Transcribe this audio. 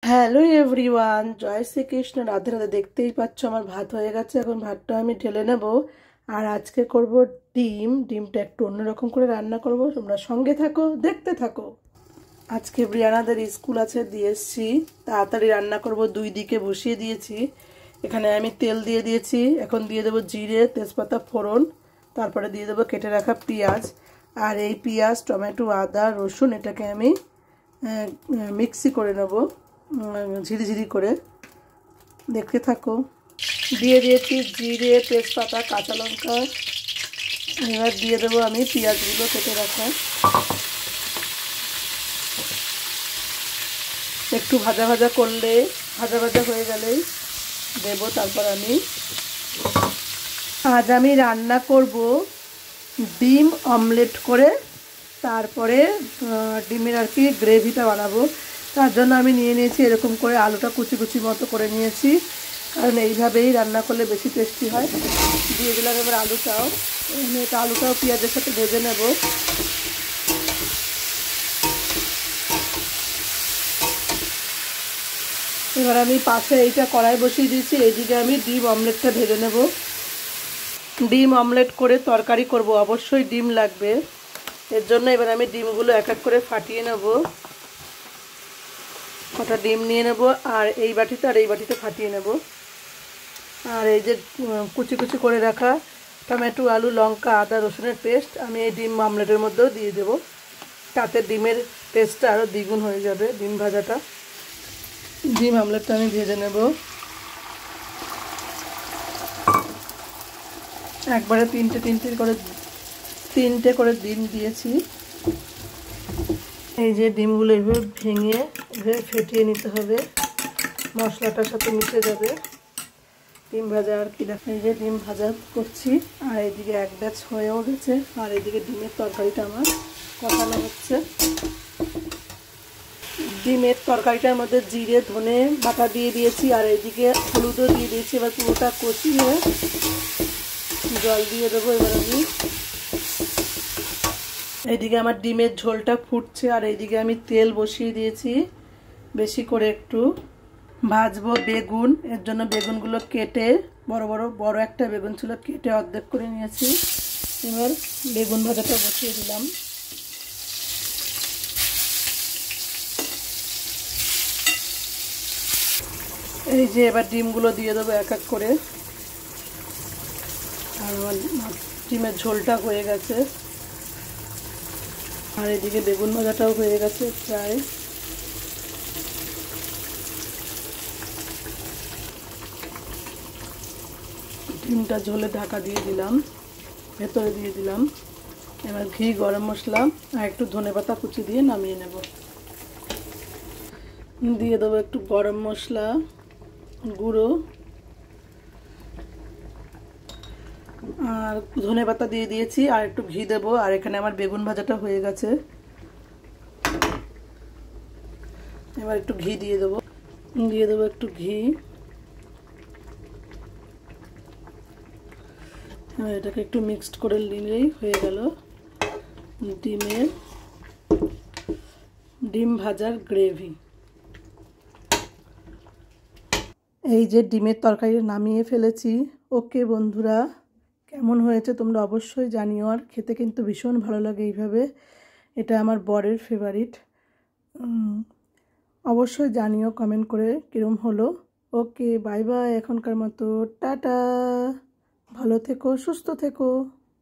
Hello everyone, জয় শ্রীকৃষ্ণ। রাধে রাধে। দেখতেই পাচ্ছ আমার ভাত হয়ে গেছে। এখন ভাতটা আমি ঢেলে নেব। আর আজকে করব ডিমটা একটু অন্যরকম করে রান্না করব। তোমরা সঙ্গে থাকো, দেখতে থাকো। আজকে ব্রিয়ানাদের স্কুল আছে, দিয়ে এসছি। তাড়াতাড়ি রান্না করব, দুই দিকে বসিয়ে দিয়েছি। এখানে আমি তেল দিয়ে দিয়েছি। এখন দিয়ে দেবো জিরে, তেজপাতা, ফোড়ন। তারপরে দিয়ে দেবো কেটে রাখা পেঁয়াজ। আর এই পেঁয়াজ, টমেটো, আদা, রসুন এটাকে আমি মিক্সি করে নেব, ঝিরিঝিরি করে। দেখতে থাকো। দিয়ে দিয়েছি জিরে, তেজপাতা, কাঁচা লঙ্কা। এবার দিয়ে দেবো আমি পেঁয়াজগুলো কেটে রাখা। একটু ভাজা ভাজা করলে, ভাজা ভাজা হয়ে গেলেই দেবো। তারপর আজ আমি রান্না করব ডিম অমলেট করে, তারপরে ডিমের আর কি গ্রেভিটা বানাবো। তার জন্য আমি নিয়ে নিয়েছি এরকম করে আলুটা কুচি কুচি মতো করে নিয়েছি, কারণ এইভাবেই রান্না করলে বেশি টেস্টি হয়। দিয়ে দিলাম এবার আলুটাও। আলুটাও পেঁয়াজের সাথে ভেজে নেব। এবার আমি পাশে এইটা কড়াই বসিয়ে দিয়েছি, এইদিকে আমি ডিম অমলেটটা ভেজে নেব। ডিম অমলেট করে তরকারি করব, অবশ্যই ডিম লাগবে। এর জন্য এবার আমি ডিমগুলো এক এক করে ফাটিয়ে নেব। কটা ডিম নিয়ে নেব, আর এই বাটিতে আর এই বাটিতে ফাটিয়ে নেব। আর এই যে কুচি কুচি করে রাখা টমেটো, আলু, লঙ্কা, আদা, রসুনের পেস্ট আমি এই ডিম অমলেটের মধ্যেও দিয়ে দেবো। তাতে ডিমের টেস্টটা আরও দ্বিগুণ হয়ে যাবে। ডিম ভাজাটা, ডিম অমলেটটা আমি ভেজে নেব। একবারে তিনটে করে ডিম দিয়েছি। এই যে ডিমগুলো এভাবে ভেঙে এভাবে ফেটিয়ে নিতে হবে, মশলাটার সাথে মিশে যাবে। ডিম ভাজা আর কি দেখো, এই যে ডিম ভাজা করছি। আর এদিকে এক ব্যাচ হয়েও গেছে, আর এদিকে ডিমের তরকারিটা আমার কষানো হচ্ছে। ডিমের তরকারিটার মধ্যে জিরে, ধনে বাটা দিয়ে দিয়েছি, আর এইদিকে হলুদও দিয়ে দিয়েছি। এবার পুরোটা কষিয়ে জল দিয়ে দেবো। এবার আমি এইদিকে আমার ডিমের ঝোলটা ফুটছে, আর এইদিকে আমি তেল বসিয়ে দিয়েছি বেশি করে। একটু ভাজবো বেগুন। এর জন্য বেগুনগুলো কেটে, বড় একটা বেগুন ছিল, কেটে অর্ধেক করে নিয়েছি। এবার বেগুন ভাজাটা বসিয়ে দিলাম। এই যে এবার ডিমগুলো দিয়ে দেবো এক এক করে। আর ডিমের ঝোলটা হয়ে গেছে, আর এদিকে বেগুন ভাজাটাও হয়ে গেছে প্রায়। ডিমটা ঝোলে ঢাকা দিয়ে দিলাম, ভেতরে দিয়ে দিলাম। এবার ঘি, গরম মশলা আর একটু ধনেপাতা কুচি দিয়ে নামিয়ে নেব। দিয়ে দেবো একটু গরম মশলা গুঁড়ো, আর ধনেপাতা দিয়ে দিয়েছি, আর একটু ঘি দেবো। আর এখানে আমার বেগুন ভাজাটা হয়ে গেছে। এবার একটু ঘি দিয়ে দেবো একটু ঘি। এটাকে একটু মিক্সড করে নিলেই হয়ে গেল ডিম ভাজার গ্রেভি। এই যে ডিমের তরকারি নামিয়ে ফেলেছি। ওকে বন্ধুরা, কেমন হয়েছে তোমরা অবশ্যই জানিও। আর খেতে কিন্তু ভীষণ ভালো লাগে এইভাবে। এটা আমার বরের ফেভারিট। অবশ্যই জানিও কমেন্ট করে কিরম হলো। ওকে, বাই বাই। এখনকার মতো টাটা। ভালো থেকো, সুস্থ থেকো।